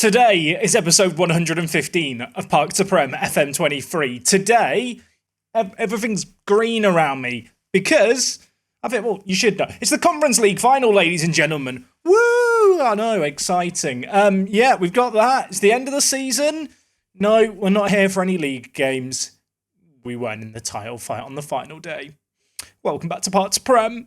Today is episode 115 of Park to Prem FM23. Today, everything's green around me because, you should know. It's the Conference League final, ladies and gentlemen. Woo! I know, exciting. We've got that. It's the end of the season. No, we're not here for any league games. We weren't in the title fight on the final day. Welcome back to Park to Prem.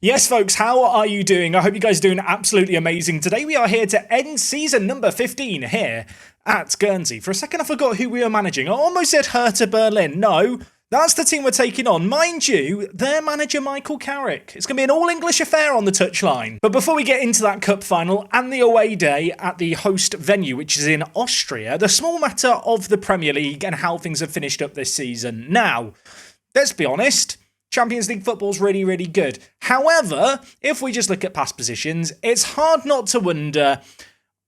Yes, folks, how are you doing? I hope you guys are doing absolutely amazing. Today we are here to end season number 15 here at Guernsey. For a second, I forgot who we were managing. I almost said Hertha Berlin. No, that's the team we're taking on. Mind you, their manager, Michael Carrick. It's going to be an all-English affair on the touchline. But before we get into that cup final and the away day at the host venue, which is in Austria, the small matter of the Premier League and how things have finished up this season. Now, let's be honest. Champions League football's really, really good. However, if we just look at past positions, it's hard not to wonder,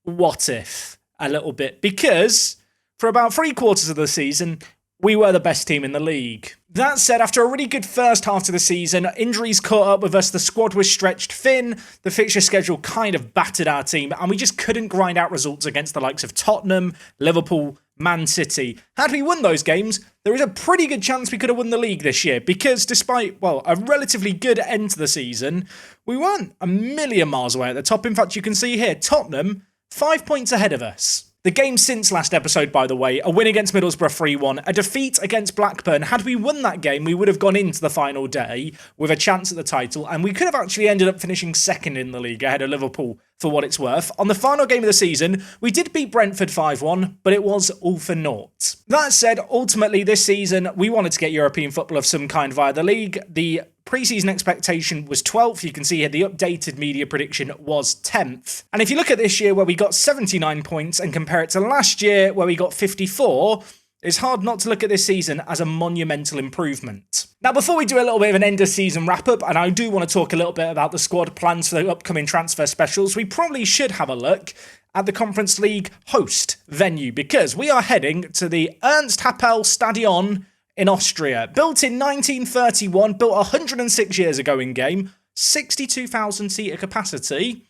what if, a little bit? Because for about 3/4 of the season, we were the best team in the league. That said, after a really good first half to the season, injuries caught up with us, the squad was stretched thin, the fixture schedule kind of battered our team, and we just couldn't grind out results against the likes of Tottenham, Liverpool, Man City. Had we won those games, there is a pretty good chance we could have won the league this year, because despite, a relatively good end to the season, we weren't a million miles away at the top. In fact, you can see here, Tottenham, 5 points ahead of us. The game since last episode, by the way, a win against Middlesbrough 3-1, a defeat against Blackburn. Had we won that game, we would have gone into the final day with a chance at the title, and we could have actually ended up finishing second in the league ahead of Liverpool, for what it's worth. On the final game of the season, we did beat Brentford 5-1, but it was all for naught. That said, ultimately this season, we wanted to get European football of some kind via the league. The pre-season expectation was 12th. You can see here the updated media prediction was 10th. And if you look at this year where we got 79 points and compare it to last year where we got 54, it's hard not to look at this season as a monumental improvement. Now, before we do a little bit of an end of season wrap-up, and I do want to talk a little bit about the squad plans for the upcoming transfer specials, we probably should have a look at the Conference League host venue, because we are heading to the Ernst-Happel Stadion in Austria. Built in 1931, built 106 years ago in game, 62,000 seater capacity.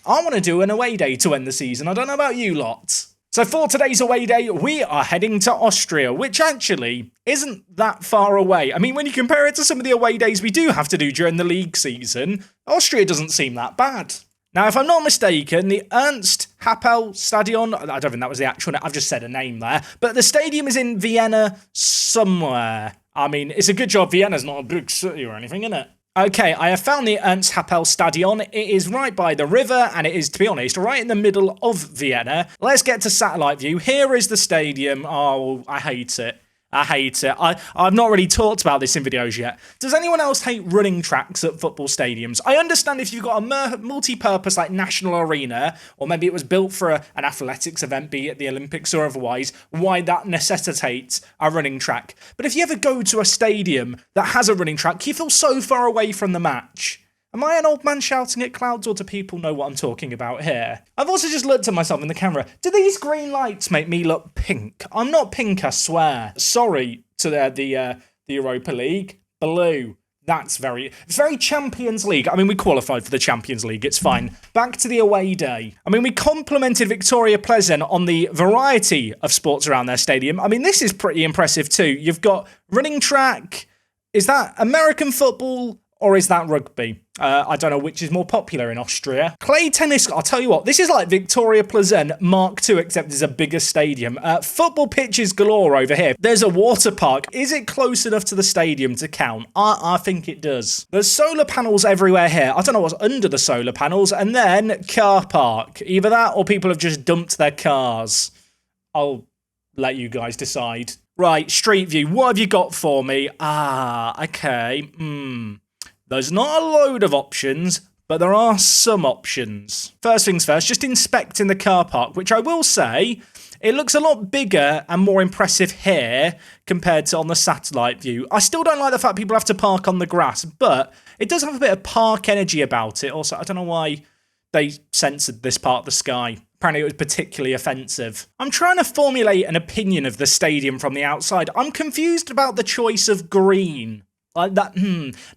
I want to do an away day to end the season. I don't know about you lot. So for today's away day, we are heading to Austria, which actually isn't that far away. I mean, when you compare it to some of the away days we do have to do during the league season, Austria doesn't seem that bad. Now, if I'm not mistaken, the Ernst-Happel Stadion, I don't think that was the actual name, I've just said a name there, but the stadium is in Vienna somewhere. I mean, it's a good job Vienna's not a big city or anything, isn't it? Okay, I have found the Ernst-Happel Stadion. It is right by the river, and it is, to be honest, right in the middle of Vienna. Let's get to satellite view. Here is the stadium. Oh, I hate it. I've not really talked about this in videos yet. Does anyone else hate running tracks at football stadiums? I understand if you've got a multi-purpose like national arena, or maybe it was built for an athletics event, be it the Olympics or otherwise, why that necessitates a running track. But if you ever go to a stadium that has a running track, you feel so far away from the match. Am I an old man shouting at clouds, or do people know what I'm talking about here? I've also just looked at myself in the camera. Do these green lights make me look pink? I'm not pink, I swear. Sorry to the Europa League. Blue. It's very Champions League. I mean, we qualified for the Champions League. It's fine. Back to the away day. I mean, we complimented Victoria Pleasant on the variety of sports around their stadium. I mean, this is pretty impressive too. You've got running track. Is that American football? Or is that rugby? I don't know which is more popular in Austria. Clay tennis, I'll tell you what, this is like Victoria Pleasant Mark II, except it's a bigger stadium. Football pitches galore over here. There's a water park. Is it close enough to the stadium to count? I think it does. There's solar panels everywhere here. I don't know what's under the solar panels. And then car park. Either that or people have just dumped their cars. I'll let you guys decide. Right, Street View, what have you got for me? Okay. There's not a load of options, but there are some options. First things first, just inspecting the car park, which I will say, it looks a lot bigger and more impressive here compared to on the satellite view. I still don't like the fact people have to park on the grass, but it does have a bit of park energy about it. Also, I don't know why they censored this part of the sky. Apparently it was particularly offensive. I'm trying to formulate an opinion of the stadium from the outside. I'm confused about the choice of green. Like that,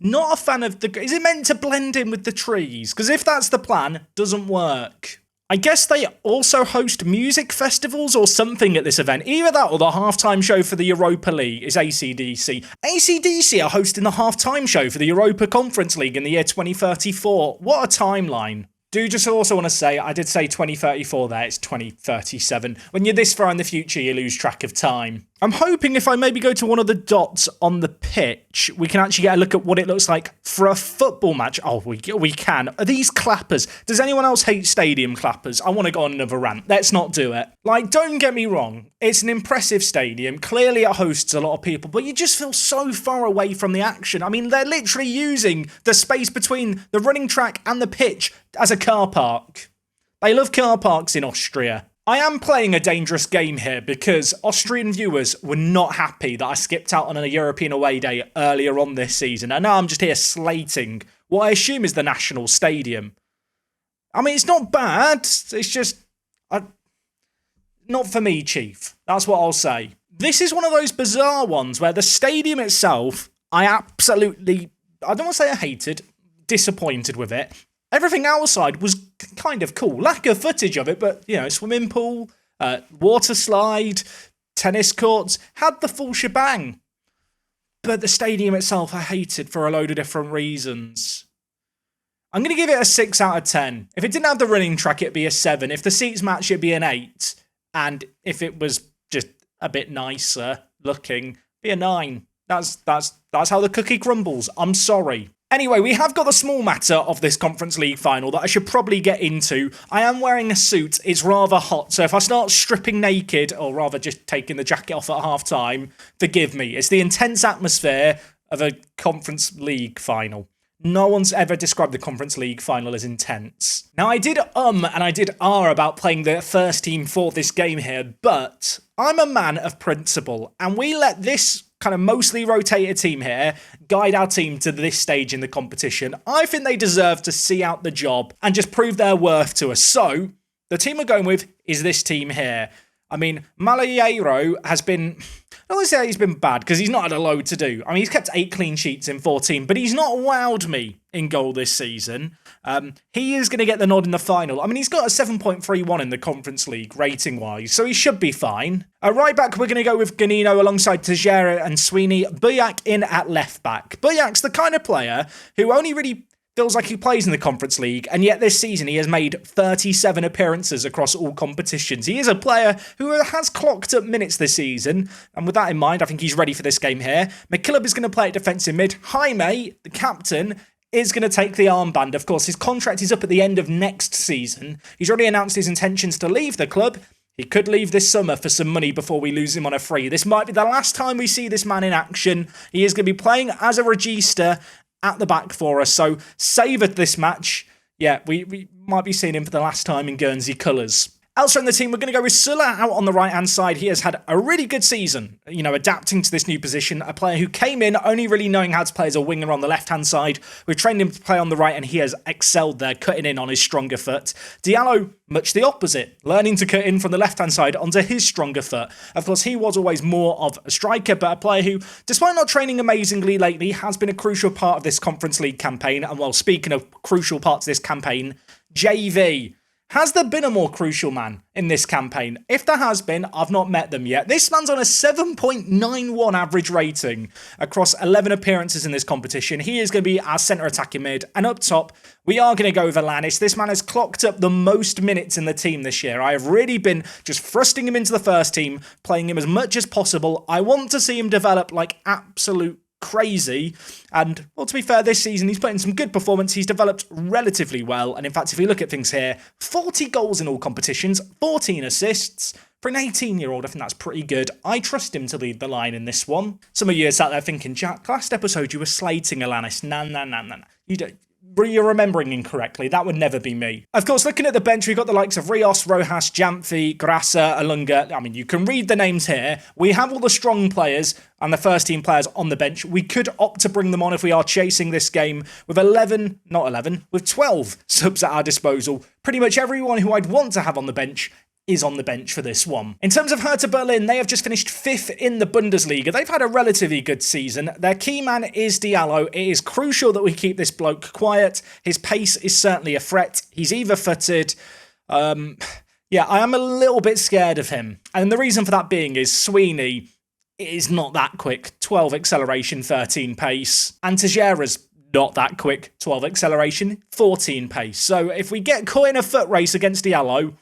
not a fan of the... Is it meant to blend in with the trees? Because if that's the plan, doesn't work. I guess they also host music festivals or something at this event. Either that or the halftime show for the Europa League is AC/DC. AC/DC are hosting the halftime show for the Europa Conference League in the year 2034. What a timeline. Do just also want to say, I did say 2034 there, it's 2037. When you're this far in the future, you lose track of time. I'm hoping if I maybe go to one of the dots on the pitch, we can actually get a look at what it looks like for a football match. Oh, we can. Are these clappers? Does anyone else hate stadium clappers? I want to go on another rant. Let's not do it. Like, don't get me wrong. It's an impressive stadium. Clearly it hosts a lot of people, but you just feel so far away from the action. I mean, they're literally using the space between the running track and the pitch as a car park. They love car parks in Austria. I am playing a dangerous game here because Austrian viewers were not happy that I skipped out on a European away day earlier on this season. And now I'm just here slating what I assume is the national stadium. I mean, it's not bad. It's just... not for me, Chief. That's what I'll say. This is one of those bizarre ones where the stadium itself, I don't want to say I hated, disappointed with it. Everything outside was kind of cool. Lack of footage of it, but, swimming pool, water slide, tennis courts, had the full shebang. But the stadium itself I hated for a load of different reasons. I'm going to give it a 6 out of 10. If it didn't have the running track, it'd be a 7. If the seats match, it'd be an 8. And if it was just a bit nicer looking, it'd be a 9. That's how the cookie crumbles. I'm sorry. Anyway, we have got the small matter of this Conference League final that I should probably get into. I am wearing a suit. It's rather hot, so if I start stripping naked, or rather just taking the jacket off at half-time, forgive me. It's the intense atmosphere of a Conference League final. No one's ever described the Conference League final as intense. Now, I did and I did about playing the first team for this game here, but I'm a man of principle, and we let this kind of mostly rotated team here guide our team to this stage in the competition. I think they deserve to see out the job and just prove their worth to us. So, the team we're going with is this team here. I mean, Malheiro has been... I don't want to say he's been bad, because he's not had a load to do. I mean, he's kept 8 clean sheets in 14, but he's not wowed me in goal this season. He is going to get the nod in the final. I mean, he's got a 7.31 in the Conference League, rating-wise, so he should be fine. Right back, we're going to go with Ganino alongside Tejera and Sweeney. Buyak in at left back. Buyak's the kind of player who only really feels like he plays in the Conference League, and yet this season he has made 37 appearances across all competitions. He is a player who has clocked up minutes this season, and with that in mind, I think he's ready for this game here. McKillop is going to play at defensive mid. Jaime, the captain, is going to take the armband. Of course, his contract is up at the end of next season. He's already announced his intentions to leave the club. He could leave this summer for some money before we lose him on a free. This might be the last time we see this man in action. He is going to be playing as a regista at the back for us, so savoured this match. Yeah, we might be seeing him for the last time in Guernsey colours. Elsewhere in the team, we're going to go with Sulla out on the right-hand side. He has had a really good season, adapting to this new position. A player who came in only really knowing how to play as a winger on the left-hand side. We've trained him to play on the right, and he has excelled there, cutting in on his stronger foot. Diallo, much the opposite, learning to cut in from the left-hand side onto his stronger foot. Of course, he was always more of a striker, but a player who, despite not training amazingly lately, has been a crucial part of this Conference League campaign. And while speaking of crucial parts of this campaign, JV. Has there been a more crucial man in this campaign? If there has been, I've not met them yet. This man's on a 7.91 average rating across 11 appearances in this competition. He is going to be our centre attacking mid. And up top, we are going to go with Alanis. This man has clocked up the most minutes in the team this year. I have really been just thrusting him into the first team, playing him as much as possible. I want to see him develop like absolute crazy, and well, to be fair, this season he's put in some good performance. He's developed relatively well, and in fact, if you look at things here, 40 goals in all competitions, 14 assists. For an 18-year-old, I think that's pretty good. I trust him to lead the line in this one. Some of you are sat there thinking, Jack, last episode you were slating Alanis. Nah. You don't. you're remembering incorrectly. That would never be me. Of course, looking at the bench, we've got the likes of Rios, Rojas, Jamphy, Grassa, Alunga. I mean, you can read the names here. We have all the strong players and the first team players on the bench. We could opt to bring them on if we are chasing this game with 12 subs at our disposal. Pretty much everyone who I'd want to have on the bench is on the bench for this one. In terms of Hertha Berlin, they have just finished 5th in the Bundesliga. They've had a relatively good season. Their key man is Diallo. It is crucial that we keep this bloke quiet. His pace is certainly a threat. He's either-footed. Yeah, I am a little bit scared of him. And the reason for that being is Sweeney is not that quick. 12 acceleration, 13 pace. And Tejera's not that quick. 12 acceleration, 14 pace. So if we get caught in a foot race against Diallo,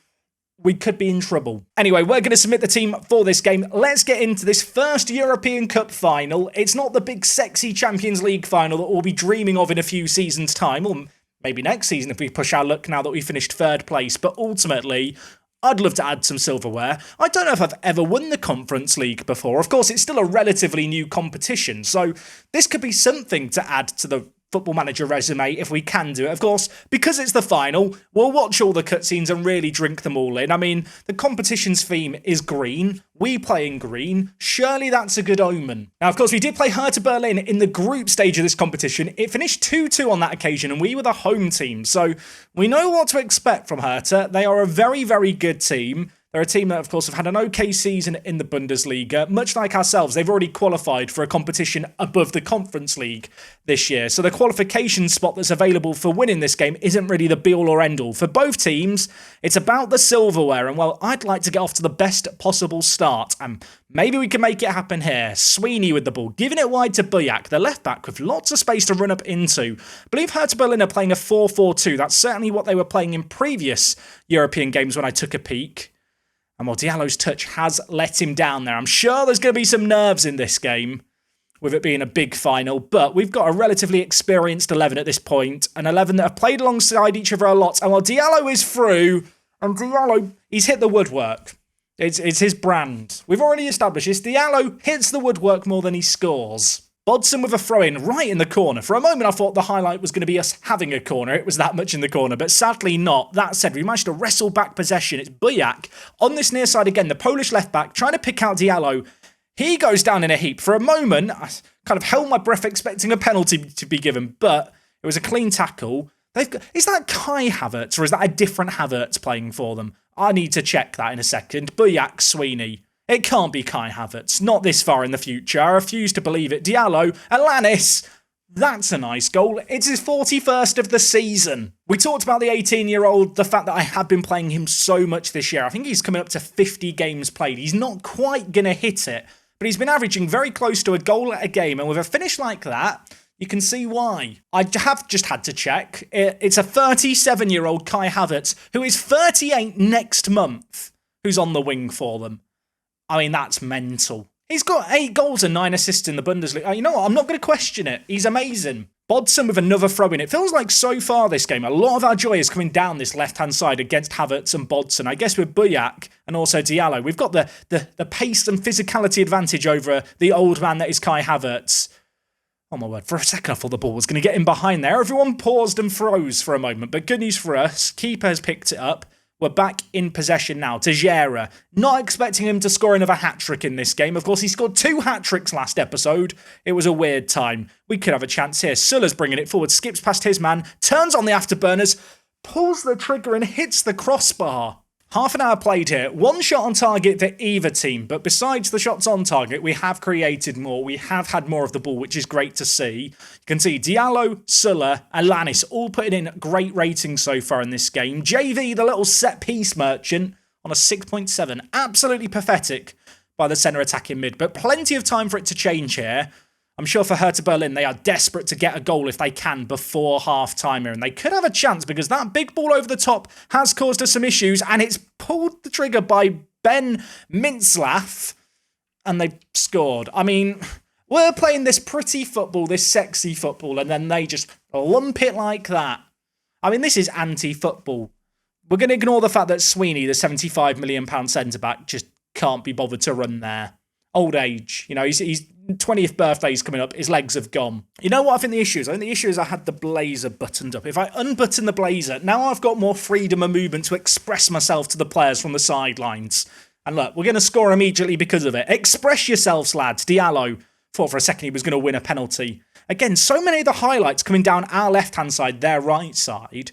we could be in trouble. Anyway, we're going to submit the team for this game. Let's get into this first European Cup final. It's not the big sexy Champions League final that we'll be dreaming of in a few seasons' time, or maybe next season if we push our luck now that we finished 3rd place. But ultimately, I'd love to add some silverware. I don't know if I've ever won the Conference League before. Of course, it's still a relatively new competition, so this could be something to add to the Football Manager resume if we can do it. Of course, because it's the final, we'll watch all the cutscenes and really drink them all in. I mean, the competition's theme is green. We play in green. Surely that's a good omen. Now, of course, we did play Hertha Berlin in the group stage of this competition. It finished 2-2 on that occasion, and we were the home team. So we know what to expect from Hertha. They are a very, very good team. They're a team that, of course, have had an okay season in the Bundesliga. Much like ourselves, they've already qualified for a competition above the Conference League this year. So the qualification spot that's available for winning this game isn't really the be-all or end-all. For both teams, it's about the silverware. And, well, I'd like to get off to the best possible start. And maybe we can make it happen here. Sweeney with the ball, giving it wide to Buyak, the left-back, with lots of space to run up into. I believe Hertha Berlin are playing a 4-4-2. That's certainly what they were playing in previous European games when I took a peek. And while Diallo's touch has let him down there, I'm sure there's going to be some nerves in this game, with it being a big final. But we've got a relatively experienced 11 at this point, an 11 that have played alongside each other a lot. And while Diallo is through, and Diallo, he's hit the woodwork. It's his brand. We've already established this. Diallo hits the woodwork more than he scores. Bodson with a throw-in right in the corner. For a moment, I thought the highlight was going to be us having a corner. It was that much in the corner, but sadly not. That said, we managed to wrestle back possession. It's Buyak on this near side again, the Polish left-back, trying to pick out Diallo. He goes down in a heap. For a moment, I kind of held my breath expecting a penalty to be given, but it was a clean tackle. Is that Kai Havertz, or is that a different Havertz playing for them? I need to check that in a second. Buyak, Sweeney. It can't be Kai Havertz, not this far in the future. I refuse to believe it. Diallo, Alanis, that's a nice goal. It's his 41st of the season. We talked about the 18-year-old, the fact that I have been playing him so much this year. I think he's coming up to 50 games played. He's not quite going to hit it, but he's been averaging very close to a goal a game, and with a finish like that, you can see why. I have just had to check. It's a 37-year-old Kai Havertz, who is 38 next month, who's on the wing for them. I mean, that's mental. He's got 8 goals and 9 assists in the Bundesliga. You know what? I'm not going to question it. He's amazing. Bodson with another throw in. It feels like so far this game, a lot of our joy is coming down this left-hand side against Havertz and Bodson. I guess with Buyak and also Diallo, we've got the pace and physicality advantage over the old man that is Kai Havertz. Oh my word, for a second I thought the ball was going to get in behind there. Everyone paused and froze for a moment, but good news for us. Keeper has picked it up. We're back in possession now. Tejera, not expecting him to score another hat-trick in this game. Of course, he scored 2 hat-tricks last episode. It was a weird time. We could have a chance here. Sulla's bringing it forward, skips past his man, turns on the afterburners, pulls the trigger and hits the crossbar. Half an hour played here. 1 shot on target for either team, but besides the shots on target, we have created more. We have had more of the ball, which is great to see. You can see Diallo, Sulla, and Alanis all putting in great ratings so far in this game. JV, the little set-piece merchant, on a 6.7. Absolutely pathetic by the centre attacking mid, but plenty of time for it to change here. I'm sure for Hertha Berlin, they are desperate to get a goal if they can before half-time here. And they could have a chance because that big ball over the top has caused us some issues. And it's pulled the trigger by Ben Mintzlaff. And they've scored. I mean, we're playing this pretty football, this sexy football. And then they just lump it like that. I mean, this is anti-football. We're going to ignore the fact that Sweeney, the £75 million centre-back, just can't be bothered to run there. Old age, you know, he's 20th birthday's coming up, his legs have gone. You know what I think the issue is? I think the issue is I had the blazer buttoned up. If I unbutton the blazer, now I've got more freedom of movement to express myself to the players from the sidelines. And look, we're going to score immediately because of it. Express yourselves, lads. Diallo thought for a second he was going to win a penalty. Again, so many of the highlights coming down our left-hand side, their right side.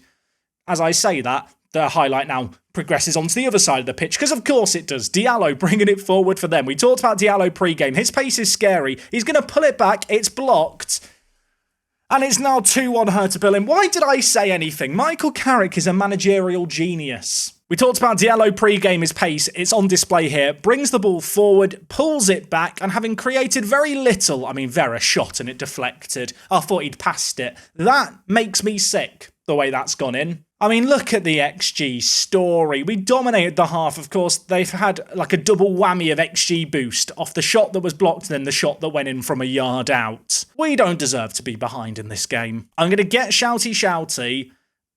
As I say that, the highlight now progresses onto the other side of the pitch, because of course it does. Diallo bringing it forward for them. We talked about Diallo pre-game. His pace is scary. He's going to pull it back. It's blocked. And it's now 2-1 Hertha Berlin. Why did I say anything? Michael Carrick is a managerial genius. We talked about Diallo pre-game, his pace. It's on display here. Brings the ball forward, pulls it back, and having created very little, I mean, Vera shot and it deflected. I thought he'd passed it. That makes me sick, the way that's gone in. I mean, look at the XG story. We dominated the half, of course. They've had like a double whammy of XG boost off the shot that was blocked and then the shot that went in from a yard out. We don't deserve to be behind in this game. I'm going to get shouty.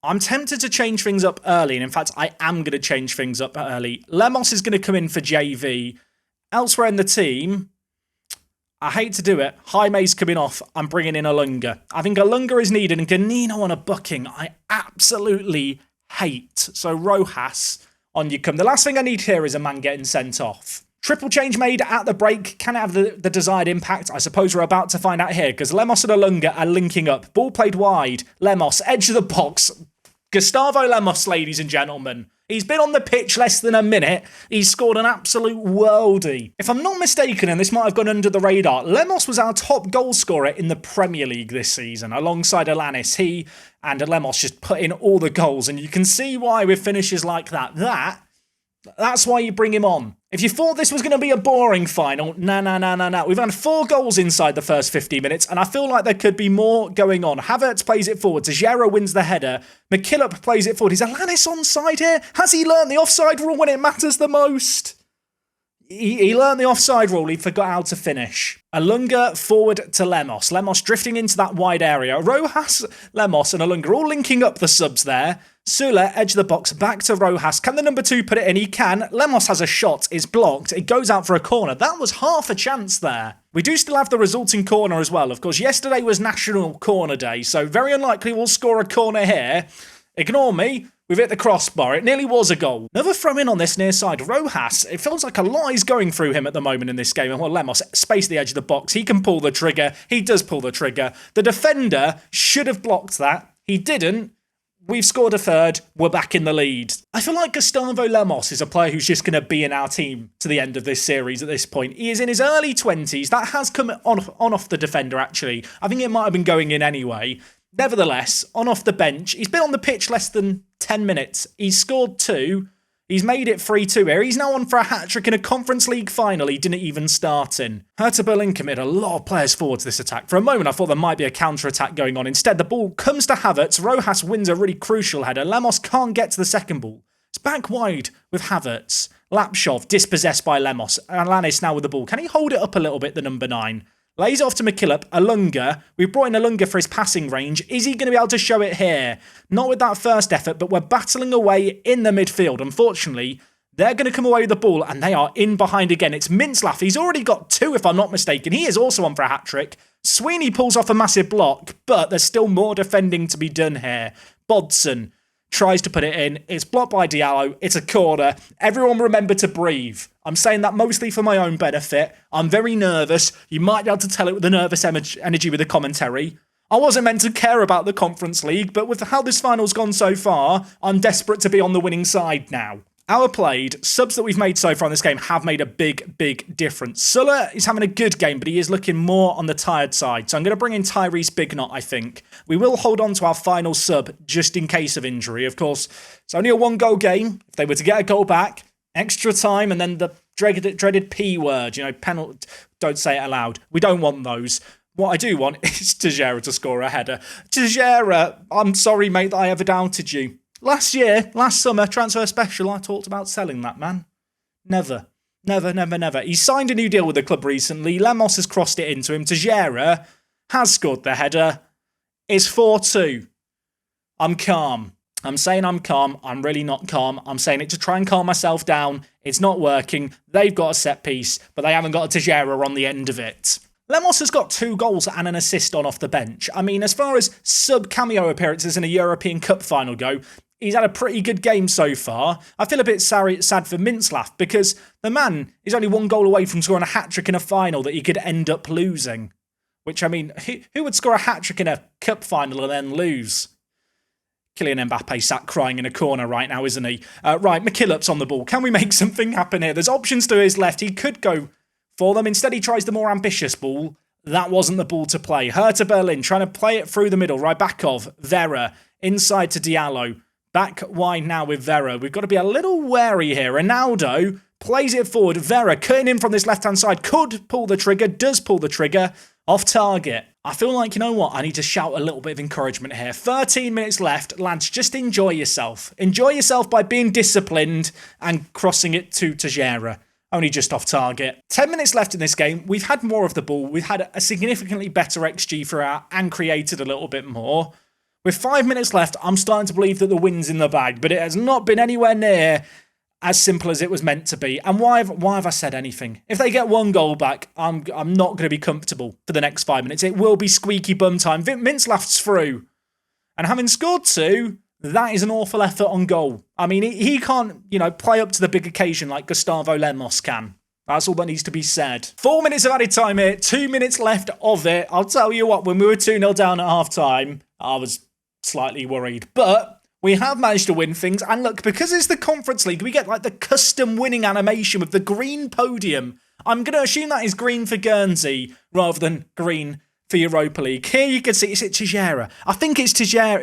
I'm tempted to change things up early, and in fact, I am going to change things up early. Lemos is going to come in for JV. Elsewhere in the team, I hate to do it, Jaime's coming off. I'm bringing in Alunga. I think Alunga is needed, and Ganino on a booking, I absolutely hate. So Rojas, on you come. The last thing I need here is a man getting sent off. Triple change made at the break. Can it have the desired impact? I suppose we're about to find out here, because Lemos and Alunga are linking up. Ball played wide. Lemos, edge of the box. Gustavo Lemos, ladies and gentlemen. He's been on the pitch less than a minute. He's scored an absolute worldie. If I'm not mistaken, and this might have gone under the radar, Lemos was our top goal scorer in the Premier League this season, alongside Alanis. He and Lemos just put in all the goals, and you can see why with finishes like that. That's why you bring him on. If you thought this was going to be a boring final, no. We've had 4 goals inside the first 50 minutes, and I feel like there could be more going on. Havertz plays it forward. Tejera wins the header. McKillop plays it forward. Is Alanis onside here? Has he learned the offside rule when it matters the most? He learned the offside rule. He forgot how to finish. Alunga forward to Lemos. Lemos drifting into that wide area. Rojas, Lemos and Alunga all linking up the subs there. Sula, edge of the box, back to Rojas. Can the number 2 put it in? He can. Lemos has a shot. It's blocked. It goes out for a corner. That was half a chance there. We do still have the resulting corner as well. Of course, yesterday was National Corner Day, so very unlikely we'll score a corner here. Ignore me. We've hit the crossbar. It nearly was a goal. Another throw in on this near side. Rojas, it feels like a lot is going through him at the moment in this game. And well, Lemos, space the edge of the box. He can pull the trigger. He does pull the trigger. The defender should have blocked that. He didn't. We've scored a third. We're back in the lead. I feel like Gustavo Lemos is a player who's just going to be in our team to the end of this series at this point. He is in his early 20s. That has come on off the defender, actually. I think it might have been going in anyway. Nevertheless, on off the bench, he's been on the pitch less than 10 minutes. He's scored 2. He's made it 3-2 here. He's now on for a hat-trick in a Conference League final he didn't even start in. Hertha Berlin committed a lot of players forward to this attack. For a moment, I thought there might be a counter-attack going on. Instead, the ball comes to Havertz. Rojas wins a really crucial header. Lemos can't get to the second ball. It's back wide with Havertz. Lapshov dispossessed by Lemos. Alanis now with the ball. Can he hold it up a little bit, the number 9? Lays it off to McKillop. Alunga. We've brought in Alunga for his passing range. Is he going to be able to show it here? Not with that first effort, but we're battling away in the midfield. Unfortunately, they're going to come away with the ball, and they are in behind again. It's Mintzlaff. He's already got 2, if I'm not mistaken. He is also on for a hat-trick. Sweeney pulls off a massive block, but there's still more defending to be done here. Bodson tries to put it in. It's blocked by Diallo. It's a corner. Everyone remember to breathe. I'm saying that mostly for my own benefit. I'm very nervous. You might be able to tell it with the nervous energy with the commentary. I wasn't meant to care about the Conference League, but with how this final's gone so far, I'm desperate to be on the winning side now. Hour played, subs that we've made so far in this game have made a big difference. Sulla is having a good game, but he is looking more on the tired side. So I'm going to bring in Tyrese Bignot, I think. We will hold on to our final sub just in case of injury. Of course, it's only a 1-goal game. If they were to get a goal back, extra time, and then the dreaded P word, penalty. Don't say it aloud. We don't want those. What I do want is Tejera to score a header. Tejera, I'm sorry, mate, that I ever doubted you. Last summer, transfer special, I talked about selling that man. Never. He signed a new deal with the club recently. Lemos has crossed it into him. Tejera has scored the header. It's 4-2. I'm calm. I'm saying I'm calm. I'm really not calm. I'm saying it to try and calm myself down. It's not working. They've got a set piece, but they haven't got a Tejera on the end of it. Lemos has got 2 goals and an assist on off the bench. I mean, as far as sub-cameo appearances in a European Cup final go, he's had a pretty good game so far. I feel a bit sad for Mintzlaff because the man is only 1 goal away from scoring a hat-trick in a final that he could end up losing. Which, I mean, who would score a hat-trick in a cup final and then lose? Kylian Mbappe sat crying in a corner right now, isn't he? Right, McKillop's on the ball. Can we make something happen here? There's options to his left. He could go for them. Instead, he tries the more ambitious ball. That wasn't the ball to play. Hertha Berlin trying to play it through the middle. Rybakov, Vera, inside to Diallo. Back wide now with Vera. We've got to be a little wary here. Ronaldo plays it forward. Vera cutting in from this left-hand side. Could pull the trigger. Does pull the trigger. Off target. I feel like, you know what? I need to shout a little bit of encouragement here. 13 minutes left. Lads, just enjoy yourself. Enjoy yourself by being disciplined and crossing it to Tejera. Only just off target. 10 minutes left in this game. We've had more of the ball. We've had a significantly better XG throughout and created a little bit more. With 5 minutes left, I'm starting to believe that the win's in the bag, but it has not been anywhere near as simple as it was meant to be. And why have I said anything? If they get 1 goal back, I'm not going to be comfortable for the next 5 minutes. It will be squeaky bum time. Mintzlaff's through. And having scored 2, that is an awful effort on goal. I mean, he can't, play up to the big occasion like Gustavo Lemos can. That's all that needs to be said. 4 minutes of added time here. 2 minutes left of it. I'll tell you what, when we were 2-0 down at half-time, I was slightly worried. But we have managed to win things. And look, because it's the Conference League, we get like the custom winning animation with the green podium. I'm going to assume that is green for Guernsey rather than green for Europa League. Here you can see, is it Tejera? I think it's Tejera.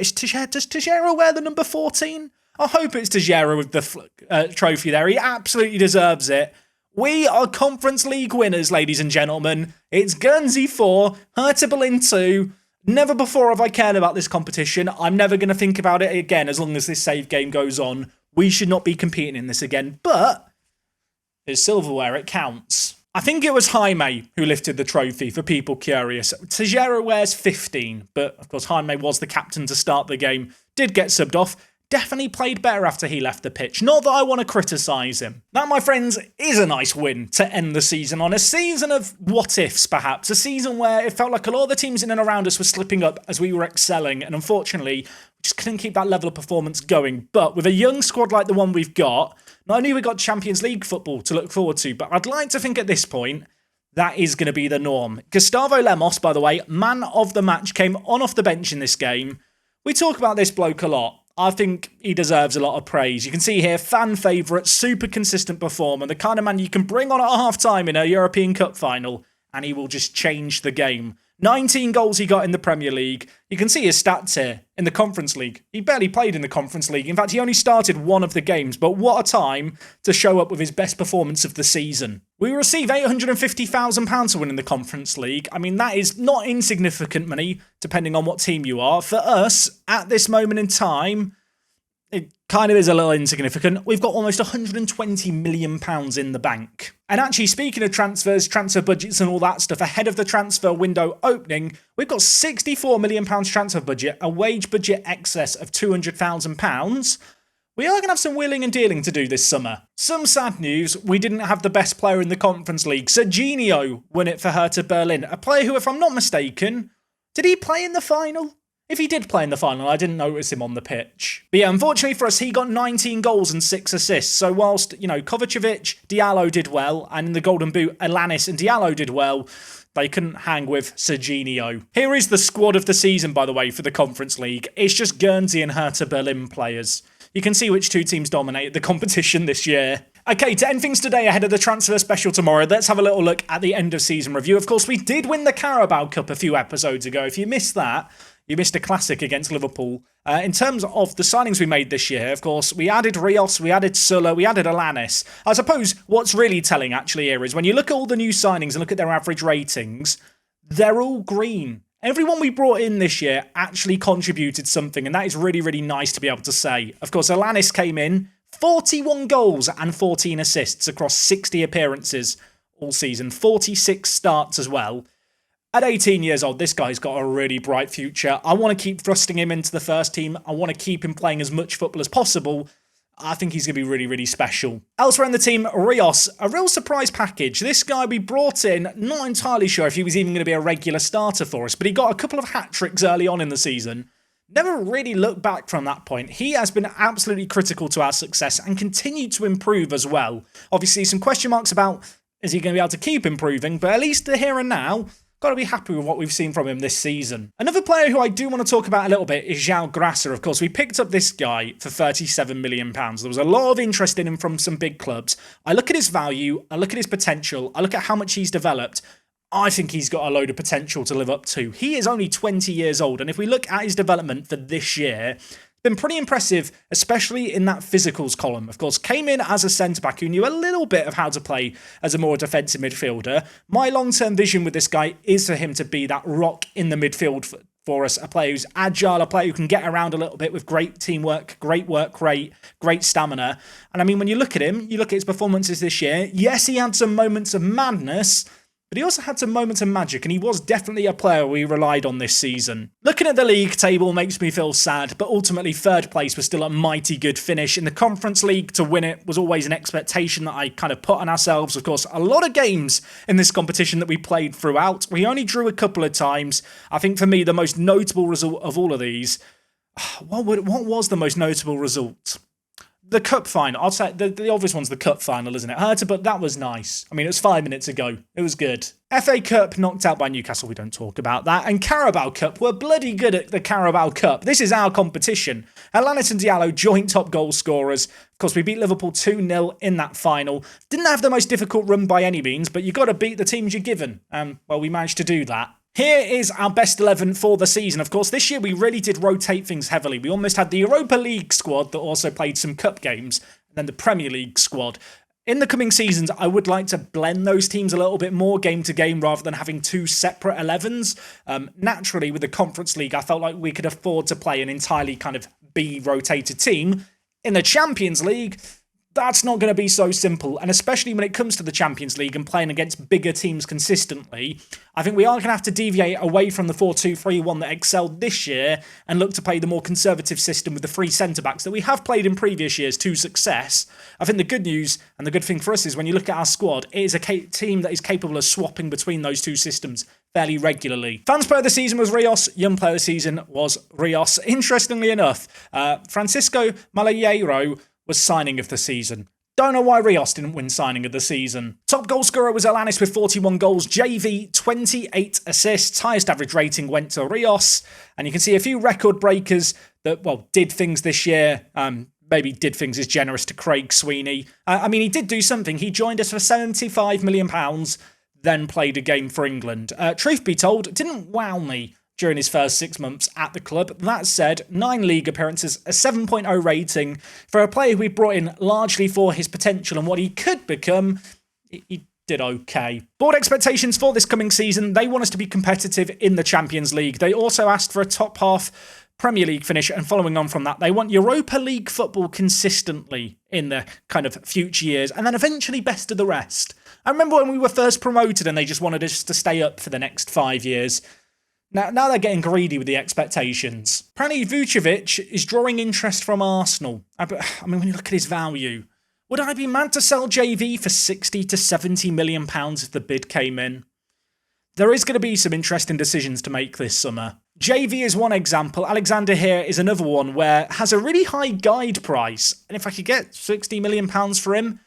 Does Tejera wear the number 14? I hope it's Tejera with the trophy there. He absolutely deserves it. We are Conference League winners, ladies and gentlemen. It's Guernsey 4, Hertha Berlin 2. Never before have I cared about this competition. I'm never going to think about it again as long as this save game goes on. We should not be competing in this again, but it's silverware, it counts. I think it was Jaime who lifted the trophy, for people curious. Tejera wears 15, but of course Jaime was the captain to start the game. Did get subbed off. Definitely played better after he left the pitch. Not that I want to criticise him. That, my friends, is a nice win to end the season on. A season of what-ifs, perhaps. A season where it felt like a lot of the teams in and around us were slipping up as we were excelling. And unfortunately, we just couldn't keep that level of performance going. But with a young squad like the one we've got, not only have we got Champions League football to look forward to, but I'd like to think at this point, that is going to be the norm. Gustavo Lemos, by the way, man of the match, came on off the bench in this game. We talk about this bloke a lot. I think he deserves a lot of praise. You can see here, fan favourite, super consistent performer, the kind of man you can bring on at half-time in a European Cup final, and he will just change the game. 19 goals he got in the Premier League. You can see his stats here in the Conference League. He barely played in the Conference League. In fact, he only started 1 of the games, but what a time to show up with his best performance of the season. We receive £850,000 to win in the Conference League. I mean, that is not insignificant money, depending on what team you are. For us, at this moment in time, it kind of is a little insignificant. We've got almost £120 million in the bank. And actually, speaking of transfers, transfer budgets and all that stuff, ahead of the transfer window opening, we've got £64 million transfer budget, a wage budget excess of £200,000. We are going to have some wheeling and dealing to do this summer. Some sad news, we didn't have the best player in the Conference League. Serginho won it for Hertha Berlin, a player who, if I'm not mistaken, did he play in the final? If he did play in the final, I didn't notice him on the pitch. But yeah, unfortunately for us, he got 19 goals and 6 assists. So whilst, Kovacevic, Diallo did well, and in the Golden Boot, Alanis and Diallo did well, they couldn't hang with Serginho. Here is the squad of the season, by the way, for the Conference League. It's just Guernsey and Hertha Berlin players. You can see which 2 teams dominated the competition this year. Okay, to end things today ahead of the transfer special tomorrow, let's have a little look at the end of season review. Of course, we did win the Carabao Cup a few episodes ago. If you missed that, you missed a classic against Liverpool. In terms of the signings we made this year, of course, we added Rios, we added Sulla, we added Alanis. I suppose what's really telling actually here is when you look at all the new signings and look at their average ratings, they're all green. Everyone we brought in this year actually contributed something, and that is really, really nice to be able to say. Of course, Alanis came in, 41 goals and 14 assists across 60 appearances all season, 46 starts as well. At 18 years old, this guy's got a really bright future. I want to keep thrusting him into the first team. I want to keep him playing as much football as possible. I think he's going to be really, really special. Elsewhere in the team, Rios, a real surprise package. This guy we brought in, not entirely sure if he was even going to be a regular starter for us, but he got a couple of hat-tricks early on in the season. Never really looked back from that point. He has been absolutely critical to our success and continued to improve as well. Obviously, some question marks about, is he going to be able to keep improving? But at least the here and now, got to be happy with what we've seen from him this season. Another player who I do want to talk about a little bit is João Graça. Of course, we picked up this guy for £37 million. There was a lot of interest in him from some big clubs. I look at his value, I look at his potential, I look at how much he's developed. I think he's got a load of potential to live up to. He is only 20 years old, and if we look at his development for this year, been pretty impressive, especially in that physicals column. Of course, came in as a centre-back who knew a little bit of how to play as a more defensive midfielder. My long-term vision with this guy is for him to be that rock in the midfield for us, a player who's agile, a player who can get around a little bit with great teamwork, great work rate, great stamina. And I mean, when you look at him, you look at his performances this year, yes, he had some moments of madness, but he also had some moments of magic, and he was definitely a player we relied on this season. Looking at the league table makes me feel sad, but ultimately third place was still a mighty good finish. In the Conference League, to win it was always an expectation that I kind of put on ourselves. Of course, a lot of games in this competition that we played throughout. We only drew a couple of times. I think for me, the most notable result of all of these, what was the most notable result? The cup final. I'll say the obvious one's the cup final, isn't it? Hurted, but that was nice. I mean, it was 5 minutes ago. It was good. FA Cup knocked out by Newcastle. We don't talk about that. And Carabao Cup. We're bloody good at the Carabao Cup. This is our competition. Addons and Diallo, joint top goal scorers. Of course, we beat Liverpool 2-0 in that final. Didn't have the most difficult run by any means, but you've got to beat the teams you're given. Well, we managed to do that. Here is our best 11 for the season. Of course, this year we really did rotate things heavily. We almost had the Europa League squad that also played some cup games, and then the Premier League squad. In the coming seasons, I would like to blend those teams a little bit more game to game rather than having two separate 11s. Naturally, with the Conference League, I felt like we could afford to play an entirely kind of B-rotated team. In the Champions League, that's not going to be so simple, and especially when it comes to the Champions League and playing against bigger teams consistently, I think we are going to have to deviate away from the 4-2-3-1 that excelled this year and look to play the more conservative system with the three centre-backs that we have played in previous years to success. I think the good news and the good thing for us is when you look at our squad, it is a team that is capable of swapping between those two systems fairly regularly. Fans player of the season was Rios. Young player of the season was Rios. Interestingly enough, Francisco Malheiro was signing of the season. Don't know why Rios didn't win signing of the season. Top goal scorer was Addons with 41 goals. JV, 28 assists. Highest average rating went to Rios. And you can see a few record breakers that, well, did things this year. Maybe did things is generous to Craig Sweeney. I mean, he did do something. He joined us for £75 million, then played a game for England. Truth be told, didn't wow me during his first 6 months at the club. That said, 9 league appearances, a 7.0 rating. For a player we brought in largely for his potential and what he could become, he did okay. Board expectations for this coming season, they want us to be competitive in the Champions League. They also asked for a top half Premier League finish, and following on from that, they want Europa League football consistently in the kind of future years, and then eventually best of the rest. I remember when we were first promoted and they just wanted us to stay up for the next 5 years. Now they're getting greedy with the expectations. Apparently Vucevic is drawing interest from Arsenal. I mean, when you look at his value, would I be mad to sell JV for 60 to 70 million pounds if the bid came in? There is going to be some interesting decisions to make this summer. JV is one example. Alexander here is another one where has a really high guide price. And if I could get 60 million pounds for him,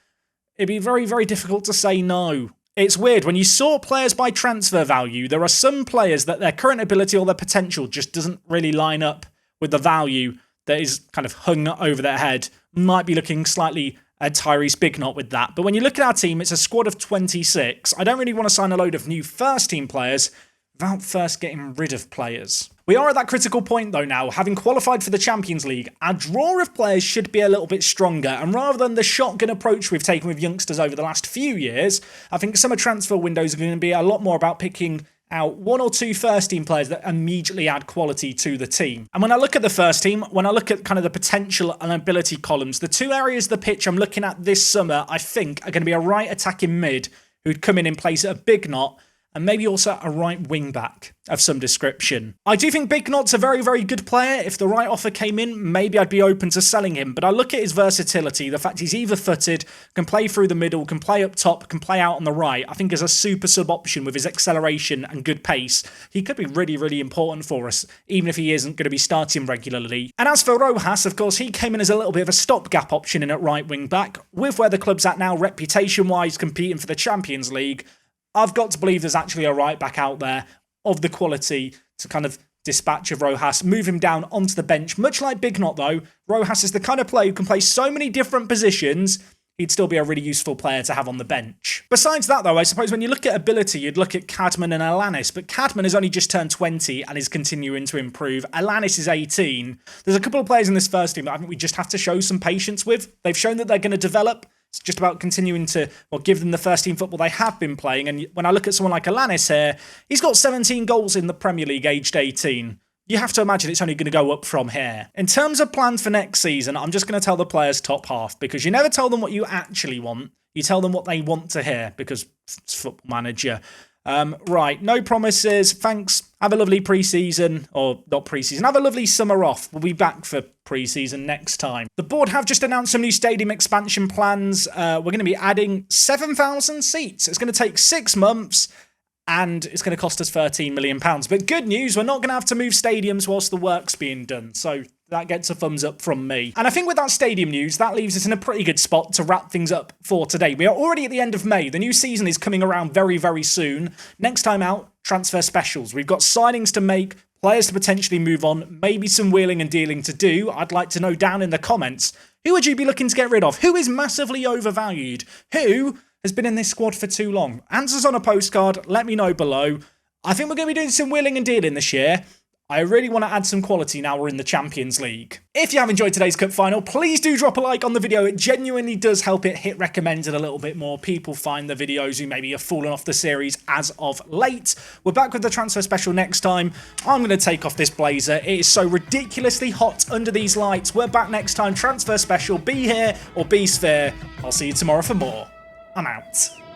it'd be very, very difficult to say no. It's weird, when you sort players by transfer value, there are some players that their current ability or their potential just doesn't really line up with the value that is kind of hung over their head. Might be looking slightly at Tyrese Bignot with that. But when you look at our team, it's a squad of 26. I don't really want to sign a load of new first team players without first getting rid of players. We are at that critical point though now, having qualified for the Champions League, our draw of players should be a little bit stronger, and rather than the shotgun approach we've taken with youngsters over the last few years, I think summer transfer windows are going to be a lot more about picking out 1 or 2 first team players that immediately add quality to the team. And when I look at the first team, when I look at kind of the potential and ability columns, the 2 areas of the pitch I'm looking at this summer, I think, are going to be a right attacking mid who'd come in place of Bignot, and maybe also a right wing back of some description. I do think Big Knot's a very, very good player. If the right offer came in, maybe I'd be open to selling him. But I look at his versatility, the fact he's either-footed, can play through the middle, can play up top, can play out on the right. I think as a super sub option with his acceleration and good pace, he could be really, really important for us, even if he isn't going to be starting regularly. And as for Rojas, of course, he came in as a little bit of a stopgap option in at right wing back. With where the club's at now, reputation-wise, competing for the Champions League, I've got to believe there's actually a right back out there of the quality to kind of dispatch of Rojas, move him down onto the bench. Much like Big Knot, though, Rojas is the kind of player who can play so many different positions, he'd still be a really useful player to have on the bench. Besides that, though, I suppose when you look at ability, you'd look at Cadman and Alanis, but Cadman has only just turned 20 and is continuing to improve. Alanis is 18. There's a couple of players in this first team that I think we just have to show some patience with. They've shown that they're going to develop. It's just about continuing to give them the first team football they have been playing. And when I look at someone like Alanis here, he's got 17 goals in the Premier League aged 18. You have to imagine it's only going to go up from here. In terms of plans for next season, I'm just going to tell the players top half, because you never tell them what you actually want. You tell them what they want to hear, because it's Football Manager. Right, no promises. Thanks. Have a lovely pre-season, or not pre-season. Have a lovely summer off. We'll be back for pre-season next time. The board have just announced some new stadium expansion plans. We're going to be adding 7,000 seats. It's going to take 6 months. And it's going to cost us £13 million. But good news, we're not going to have to move stadiums whilst the work's being done. So that gets a thumbs up from me. And I think with that stadium news, that leaves us in a pretty good spot to wrap things up for today. We are already at the end of May. The new season is coming around very, very soon. Next time out, transfer specials. We've got signings to make, players to potentially move on, maybe some wheeling and dealing to do. I'd like to know down in the comments, who would you be looking to get rid of? Who is massively overvalued? Who has been in this squad for too long? Answers on a postcard, let me know below. I think we're going to be doing some wheeling and dealing this year. I really want to add some quality now we're in the Champions League. If you have enjoyed today's cup final, please do drop a like on the video. It genuinely does help it hit recommended a little bit more. People find the videos who maybe have fallen off the series as of late. We're back with the transfer special next time. I'm going to take off this blazer. It is so ridiculously hot under these lights. We're back next time. Transfer special. Be here or be sphere. I'll see you tomorrow for more. I'm out.